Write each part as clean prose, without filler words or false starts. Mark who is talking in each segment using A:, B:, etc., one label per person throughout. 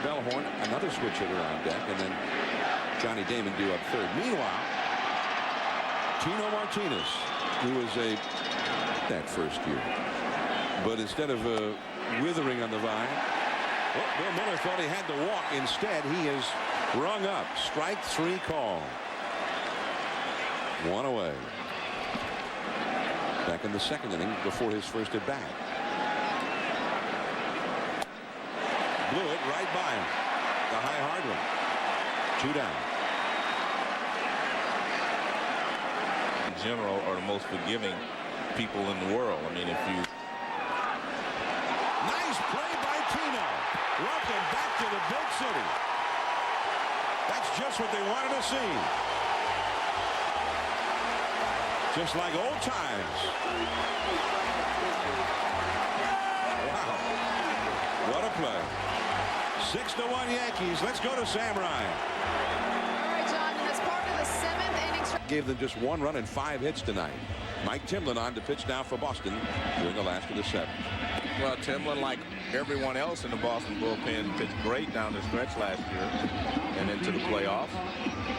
A: Bellhorn, another switch hitter on deck, and then Johnny Damon due up third. Meanwhile, Tino Martinez, who was that first year, but instead of withering on the vine, well, Bill Miller thought he had to walk. Instead, he is rung up. Strike three call. One away. Back in the second inning before his first at bat. Blew it right by him. The high hard one. Two down.
B: In general, are the most forgiving people in the world. I mean, if you.
A: Nice play by Tino. Welcome back to the big city. That's just what they wanted to see. Just like old times. Wow. What a play. 6-1 Yankees. Let's go to Sam Ryan.
C: All right, John, and as part of the 7th inning.
A: Gave them just 1 run and 5 hits tonight. Mike Timlin on to pitch now for Boston during the last of the 7th.
B: Well, Timlin, like everyone else in the Boston bullpen, pitched great down the stretch last year and into the playoffs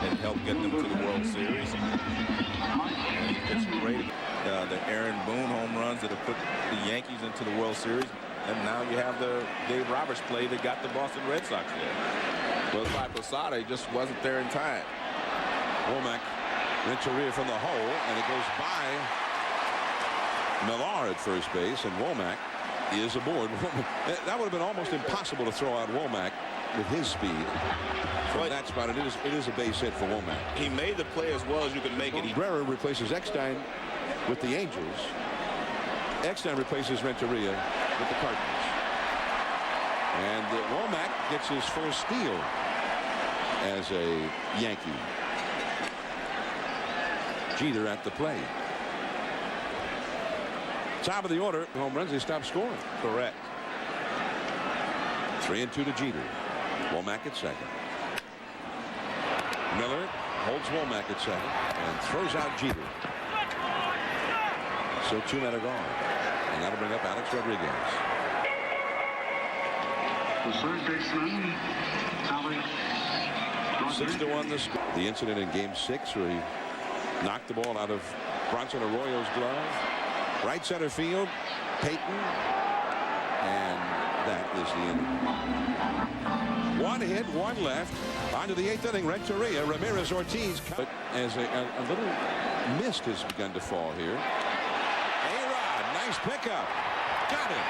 B: and helped get them to the World Series. And he pitched great. The Aaron Boone home runs that have put the Yankees into the World Series. And now you have the Dave Roberts play that got the Boston Red Sox there. Well, by Posada, he just wasn't there in time.
A: Womack, Renteria from the hole, and it goes by Millar at first base, and Womack is aboard. That would have been almost impossible to throw out Womack with his speed from that spot. It is a base hit for Womack.
B: He made the play as well as you could make it.
A: Herrera replaces Eckstein with the Angels. Eckstein replaces Renteria with the Cardinals. And Womack gets his first steal as a Yankee. Jeter at the plate. Top of the order. Home runs, they stop scoring.
B: Correct.
A: 3-2 to Jeter. Womack at second. Miller holds Womack at second and throws out Jeter. So 2 men are gone. And that'll bring up Alex Rodriguez.
D: The third baseman, Alex Rodriguez.
A: 6-1 the score. The incident in Game 6 where he knocked the ball out of Bronson Arroyo's glove. Right center field, Payton. And that is the end. 1 hit, 1 left. On to the 8th inning. Renteria, Ramirez Ortiz. But as a little mist has begun to fall here. Nice pickup. Got it.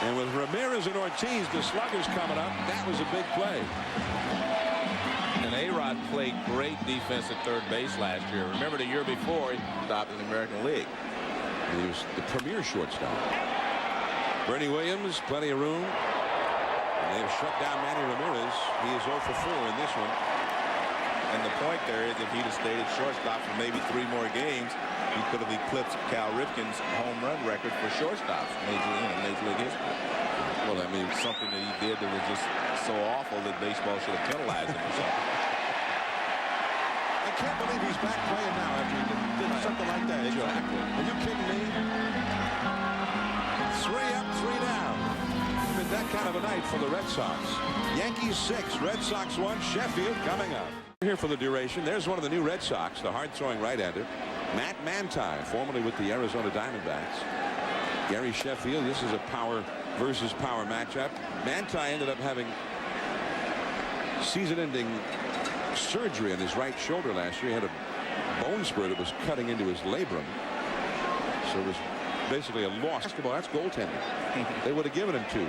A: And with Ramirez and Ortiz, the sluggers coming up, that was a big play.
B: And A-Rod played great defense at third base last year. Remember the year before, he stopped in the American League.
A: And he was the premier shortstop. Bernie Williams, plenty of room. And they've shut down Manny Ramirez. He is 0 for 4 in this one.
B: And the point there is if he'd have stayed at shortstop for maybe 3 more games, he could have eclipsed Cal Ripken's home run record for shortstops in Major League history. Well, I mean, something that he did that was just so awful that baseball should have penalized him or something.
A: I can't believe he's back playing now after he did something like that.
B: Exactly.
A: Are you kidding me? 3 up, 3 down. It's been that kind of a night for the Red Sox. Yankees 6, Red Sox 1, Sheffield coming up. Here for the duration. There's one of the new Red Sox, the hard-throwing right-hander, Matt Manti, formerly with the Arizona Diamondbacks. Gary Sheffield, this is a power versus power matchup. Manti ended up having season-ending surgery on his right shoulder last year. He had a bone spur that was cutting into his labrum. So it was basically a loss. Basketball, that's goaltending. They would have given him 2.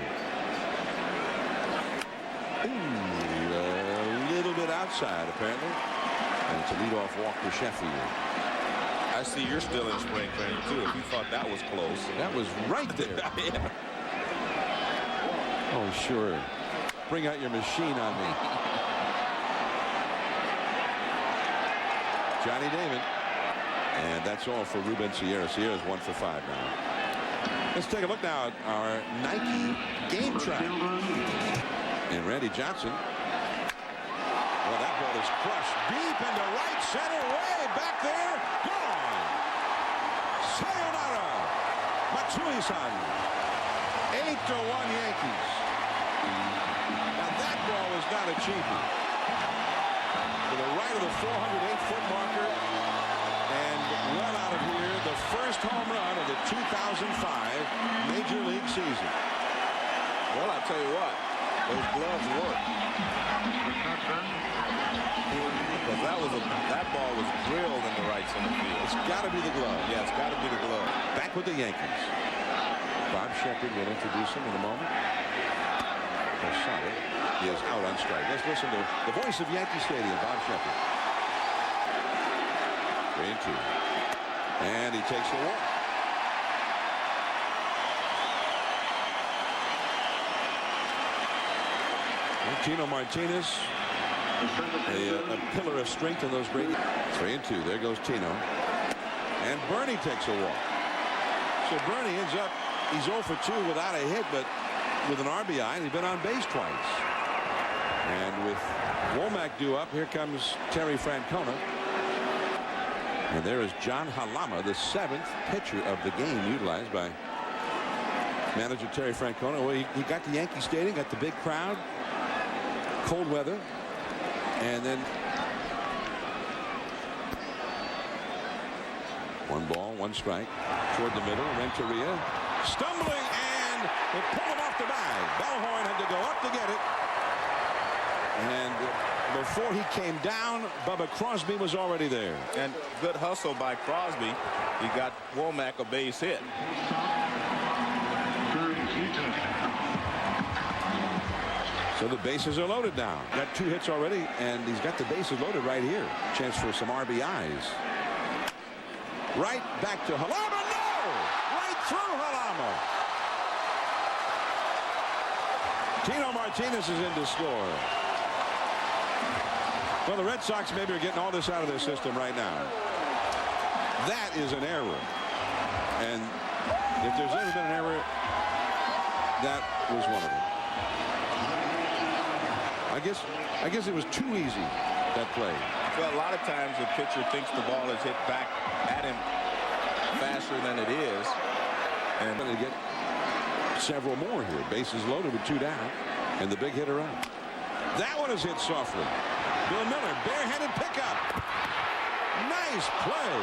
A: A little bit outside, apparently. And it's a leadoff walk to Sheffield.
B: I see you're still in spring training, too. If you thought that was close.
A: That was right there.
B: Yeah.
A: Oh, sure. Bring out your machine on me. Johnny Damon. And that's all for Ruben Sierra. Sierra's 1 for 5 now. Let's take a look now at our Nike game track. And Randy Johnson. Well, that ball is crushed deep into right center, way back there. Gone. Sayonara. Matsui-san. 8-1 Yankees. Cheapy to the right of the 408-foot marker, and well out of here, the first home run of the 2005 Major League season.
B: Well, I tell you what, those gloves work. Because that ball was drilled in the right center field.
A: It's got to be the glove.
B: Yeah, it's got to be the glove.
A: Back with the Yankees. Bob Shepard will introduce him in a moment. Posada is out on strike. Let's listen to the voice of Yankee Stadium, Bob Shepard. 3-2. And he takes the walk. Tino Martinez, a pillar of strength in those great. 3-2. There goes Tino. And Bernie takes a walk. So Bernie ends up, he's 0 for 2 without a hit, but with an RBI, and he's been on base twice. And with Womack due up, here comes Terry Francona. And there is John Halama, the 7th pitcher of the game, utilized by manager Terry Francona. Well, he got the Yankee Stadium, got the big crowd, cold weather, and then 1 ball, 1 strike toward the middle. Renteria stumbling, and they pull him off the bag. Bellhorn had to go up to get it, and before he came down, Bubba Crosby was already there.
B: And good hustle by Crosby. He got Womack a base hit.
A: So the bases are loaded now. Got 2 hits already, and he's got the bases loaded right here. Chance for some RBIs. Right back to Halama. No! Right through Halama. Tino Martinez is in to score. Well, the Red Sox maybe are getting all this out of their system right now. That is an error. And if there's ever been an error, that was one of them. I guess it was too easy, that play.
B: Well, a lot of times the pitcher thinks the ball is hit back at him faster than it is.
A: And going to get several more here. Bases loaded with 2 down, and the big hitter out. That one is hit softly. Bill Miller, barehanded pickup. Nice play.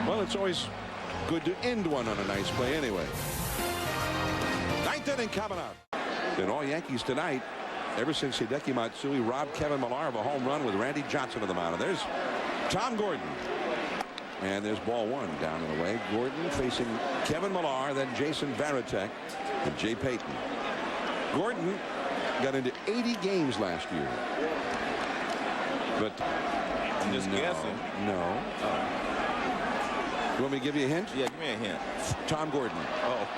A: Well, it's always good to end one on a nice play anyway. 9th inning coming up. And all Yankees tonight, ever since Hideki Matsui robbed Kevin Millar of a home run with Randy Johnson on the mound. There's Tom Gordon. And there's ball 1 down and away. Gordon facing Kevin Millar, then Jason Varitek and Jay Payton. Gordon got into 80 games last year. But
B: I'm just guessing.
A: No. You want me to give you a hint?
B: Yeah, give me a hint.
A: Tom Gordon.
B: Oh.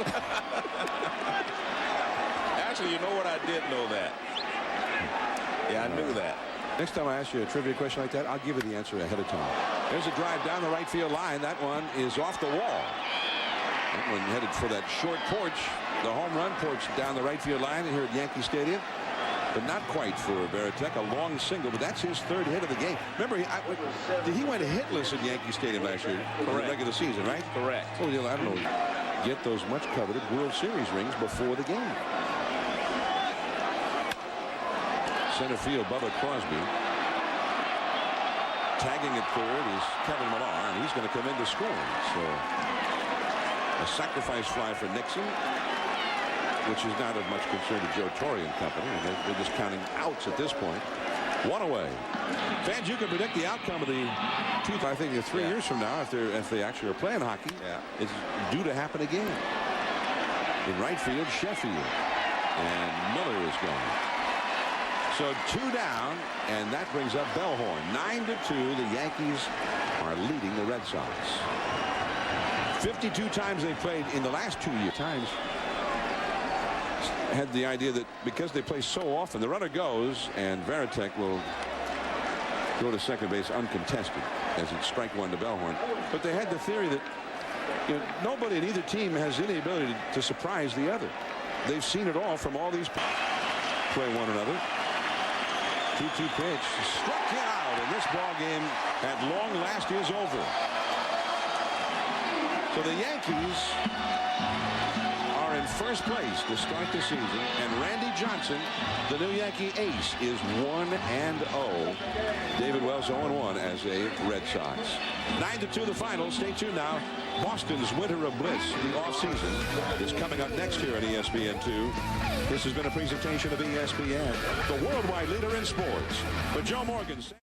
B: Actually, you know what? I did know that. Yeah, I knew that.
A: Next time I ask you a trivia question like that, I'll give you the answer ahead of time. There's a drive down the right field line. That one is off the wall. That one headed for that short porch, the home run porch down the right field line here at Yankee Stadium. But not quite for Varitek, a long single, but that's his 3rd hit of the game. Remember, he went hitless at Yankee Stadium last year in the regular season, right?
B: Correct.
A: Well, I don't know. Get those much coveted World Series rings before the game. Center field, Bubba Crosby. Tagging at 3rd is Kevin Millar, and he's going to come in to score. So a sacrifice fly for Nixon, which is not of much concern to Joe Torre and company, and they're just counting outs at this point. 1 away. Fans, you can predict the outcome of the I think 3 years from now, if they actually are playing hockey, it's due to happen again. In right field, Sheffield, and Miller is going. So 2 down, and that brings up Bellhorn. 9-2, the Yankees are leading the Red Sox. 52 times they've played in the last 2 years. Times had the idea that because they play so often, the runner goes, and Varitek will go to second base uncontested as it's strike 1 to Bellhorn. But they had the theory that nobody in either team has any ability to surprise the other. They've seen it all from all these play one another. 2-2 pitch, struck him out, and this ball game at long last is over. So the Yankees are in first place to start the season, and Randy Johnson, the new Yankee ace, is 1-0. David Wells 0-1 as a Red Sox. 9-2 the final. Stay tuned now. Boston's Winter of Bliss, the offseason, is coming up next here on ESPN2. This has been a presentation of ESPN, the worldwide leader in sports. For Joe Morgan.